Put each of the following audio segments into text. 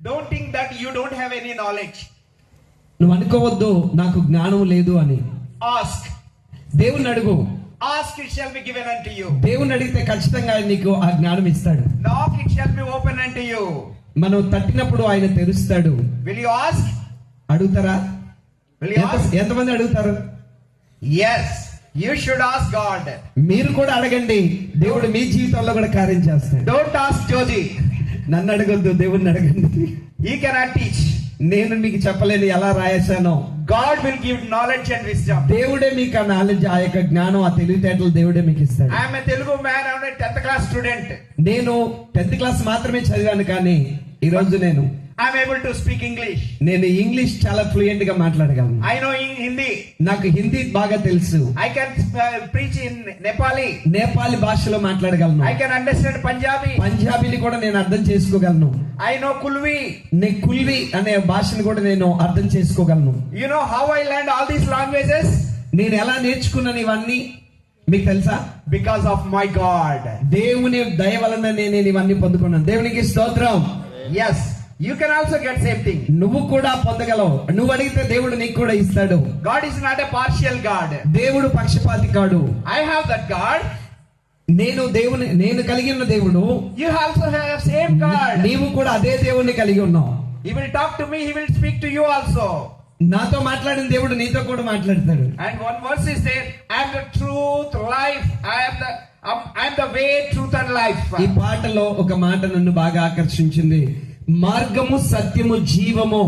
Don't think that you don't have any knowledge. నువ్వు అనుకోవద్దు నాకు జ్ఞానం లేదు అని. Ask. దేవుని అడుగు. Ask, it shall be given unto you. దేవుని అడిగితే ఖచ్చితంగా ఆయన నీకు ఆ జ్ఞానం ఇస్తాడు. Knock, it shall be open unto you. మనం తట్టినప్పుడు ఆయన తెరుస్తాడు. Will you ask? అడుగుతారా? Will you ask? ఎంతమంది అడుగుతారు? Yes, you should ask God. మీరు కూడా అడగండి, దేవుడు మీ జీవితంలో కూడా కార్యం చేస్తాడు. Don't ask Joji. నన్ను అడగొద్దు, దేవుడిని అడగండి. He cannot teach. నేను మీకు చెప్పలేను ఎలా రాయేశానో. God will give knowledge and wisdom. దేవుడే మీకు ఆ నాలెడ్జ్, ఆ యొక్క జ్ఞానం, ఆ తెలివితేటలు దేవుడే మీకు ఇస్తాడు. I am a Telugu man, I am a 10th class student. నేను 10th క్లాస్ మాత్రమే చదివాను, కానీ ఈ రోజు నేను I am able to speak English. నేను ఇంగ్లీష్ చాలా ఫ్లూయెంట్ గా మాట్లాడగలను. I know Hindi. నాకు హిందీ బాగా తెలుసు. I can preach in Nepali. Nepali భాషలో మాట్లాడగలను. I can understand Punjabi. పంజాబీని కూడా నేను అర్థం చేసుకోగలను. I know Kulvi. కుల్వి అనే భాషను కూడా నేను అర్థం చేసుకోగలను. You know how I learned all these languages? నేను ఎలా నేర్చుకున్నాను ఇవన్నీ మీకు తెలుసా? Because of my God. దేవుని దయ వలన నేను ఇవన్నీ పొందుకున్నాను. దేవునికి స్తోత్రం. Yes, you can also get same thing. నువ్వు కూడా పొందగలవు. నువ్వు అడిగితే దేవుడు నీకు కూడా ఇస్తాడు. God is not a partial God. దేవుడు పక్షపాతి కాడు. I have that God. నేను కలిగి ఉన్న దేవుడు. You also have same God. నీవు కూడా అదే దేవుణ్ణి కలిగి ఉన్నావు. He will talk to me, he will speak to you also. నాతో మాట్లాడిన దేవుడు నీతో కూడా మాట్లాడతాడు. And one verse is there, I am the truth, life. I am the way, truth and life. ఈ పాటలో ఒక మాట నన్ను బాగా ఆకర్షించింది. మార్గము, సత్యము, జీవము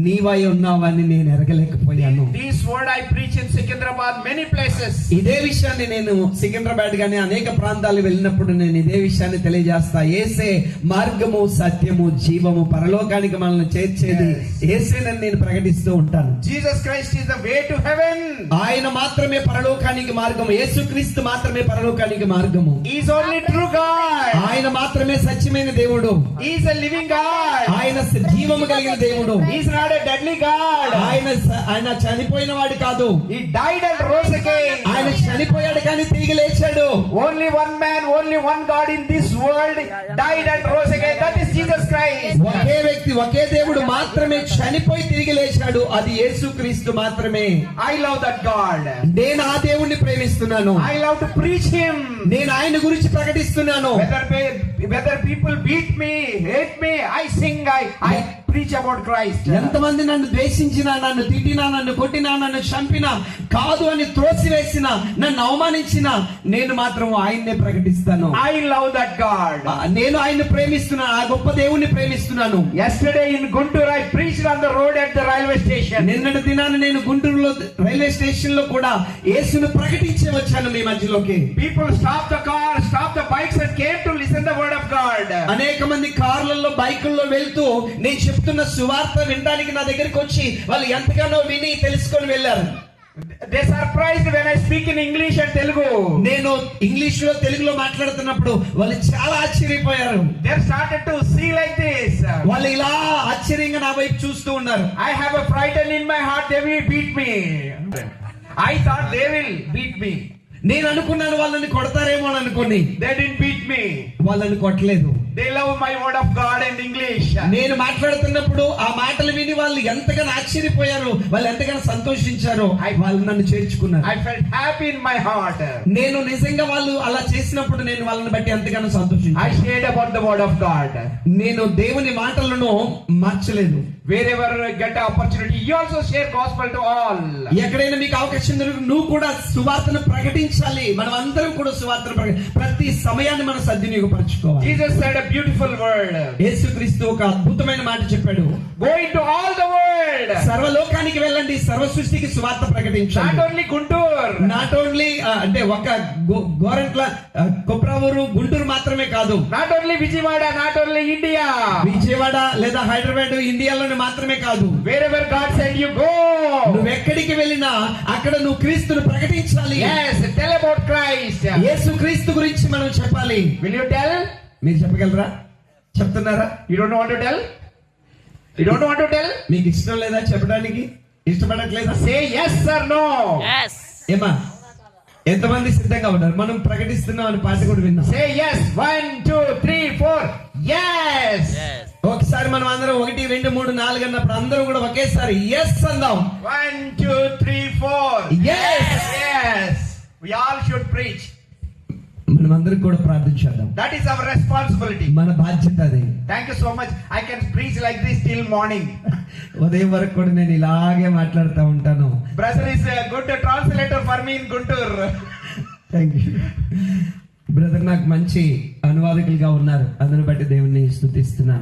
నీవై ఉన్నావని నేను ఎరగలేకపోయాను. This word I preach in Secunderabad many places. ఇదే విషయాన్ని నేను సికింద్రాబాద్ గాని అనేక ప్రాంతాలు వెళ్ళినప్పుడు నేను ఇదే విషయాన్ని తెలియజేస్తా. యేసే మార్గము, సత్యము, జీవము, పరలోకానికి మనల్ని చేర్చేది యేసేనని నేను ప్రకటిస్తూ ఉంటాను. Jesus Christ is the way to heaven. ఆయన మాత్రమే పరలోకానికి మార్గము. యేసుక్రీస్తు మాత్రమే పరలోకానికి మార్గము. He is only true God. ఆయన మాత్రమే సత్యమైన దేవుడు. He is a living God. ఆయన జీవము కలిగిన దేవుడు. He is not a deadly God. ఆయన చనిపోయిన వాడు కాదు. He died and rose again. ఆయన చనిపోయాడు కానీ తిరిగి లేచాడు. Only one man, only one God in this world died and rose again. That is Jesus Christ. ఒకే వ్యక్తి, ఒకే దేవుడు మాత్రమే చనిపోయి తిరిగి లేచాడు. అది యేసుక్రీస్తు మాత్రమే. I love that God. నేను ఆ దేవుణ్ణి ప్రేమిస్తున్నాను. I love to preach him. నేను ఆయన గురించి ప్రకటిస్తున్నాను. Whether people beat me, hate me, I sing, I preach about Christ. ఎంతమంది నన్ను ద్వేషించినా, నన్ను తిట్టినా, నన్ను కొట్టినా, నన్ను చంపినా, కాదు అని త్రోసివేసినా, నన్ను అవమానించినా, నేను మాత్రం ఆయన్నే ప్రకటిస్తాను. I love that God. నేను ఆయన్ని ప్రేమిస్తున్నాను. ఆ గొప్ప దేవుణ్ణి ప్రేమిస్తున్నాను. Yesterday in Guntur I preached on the road at the railway station. నిన్నటి దినాన నేను గుంటూరులో రైల్వే స్టేషన్ లో కూడా యేసును ప్రకటించే వచ్చాను మీ మధ్యలోకి. People stopped the car, stopped the bikes and came to listen the word of God. అనేక మంది కార్లలో, బైకుల్లో వెళ్తూ నేను చెప్తున్న సువార్త వినడానికి నా దగ్గరికి వచ్చి వాళ్ళు ఎంతగానో విని తెలుసుకొని వెళ్ళారు. They surprised when I speak in English and Telugu. నేను ఇంగ్లీష్ లో, తెలుగులో మాట్లాడుతున్నప్పుడు వాళ్ళు చాలా ఆశ్చర్యపోయారు. They started to see like this. వాళ్ళు ఇలా ఆశ్చర్యంగా నా వైపు చూస్తూ ఉన్నారు. I have a frighten in my heart, they will beat me. I thought they will beat me. నేను అనుకున్నాను వాళ్ళని కొడతారేమో అని అనుకుని. They didn't beat me. వాళ్ళని కొట్టలేదు. They love my word of God and English. నేను మాట్లాడుతున్నప్పుడు ఆ మాటలు విని వాళ్ళు ఎంతగానో ఆశ్చర్యపోయారు, వాళ్ళు ఎంతగానో సంతోషించారు. వాళ్ళు నన్ను చేర్చుకున్నారు. I felt happy in my heart. నేను నిజంగా వాళ్ళు అలా చేసినప్పుడు నేను వాళ్ళని బట్టి ఎంతగానో సంతోషించాను. I shared about the word of God. నేను దేవుని మాటలను మార్చలేదు. Wherever I get an opportunity, you also share gospel to all. ఎక్కడైనా మీకు అవకాశం దొరికి నువ్వు కూడా సువార్తను ప్రకటించాలి. మనం అందరం కూడా సువార్తను ప్రతి సమయాన్ని మనం సద్వినియోగపరచుకోవాలి. Jesus said a beautiful word. యేసుక్రీస్తు ఒక అద్భుతమైన మాట చెప్పాడు. Go into all the world. సర్వలోకానికి వెళ్ళండి, సర్వ సృష్టికి సువార్త ప్రకటించండి. Not only Guntur. Not only అంటే ఒక గోరంట్ల, కొప్రావూరు, గుంటూరు మాత్రమే కాదు. Not only Vijayawada, not only India. Vijayawada లేదా హైదరాబాద్, ఇండియాలోనే మాత్రమే కాదు. Wherever God send you, go. నువ్వు ఎక్కడికి వెళ్ళినా అక్కడ నువ్వు క్రీస్తును ప్రకటించాలి. Yes, tell about Christ. యేసు క్రీస్తు గురించి మనం చెప్పాలి. Will you tell? మీరు చెప్పగలరా? చెప్తున్నారా? You don't want to tell? You don't want to tell? మీకు ఇష్టం లేదా చెప్పడానికి? ఇష్టపడట్లేదా? Say yes or no. Yes. ఏమా, ఎంతమంది సిద్ధంగా ఉన్నారు? మనం ప్రకటిస్తున్నాం అని పాట కూడా విన్నాం. Say yes. 1, 2, 3, 4. Yes. Yes. ఒకసారి మనం అందరం 1, 2, 3, 4 అన్నప్పుడు అందరూ కూడా ఒకేసారి ఎస్ అందాం. 1, 2, 3, 4. Yes. Yes. We all should preach. మనమందరం కూడా ప్రార్థించేద్దాం. That is our responsibility. మన బాధ్యత అది. Thank you so much. I can preach like this till morning. ఉదయం వరకు కూడా నేను ఇలాగే మాట్లాడుతూ ఉంటాను. Brother is a good translator for me in Guntur. Thank you brother. నాకు మంచి అనువాదకులుగా ఉన్నారు, అందుని బట్టి దేవుణ్ణి స్తుతిస్తున్నాను.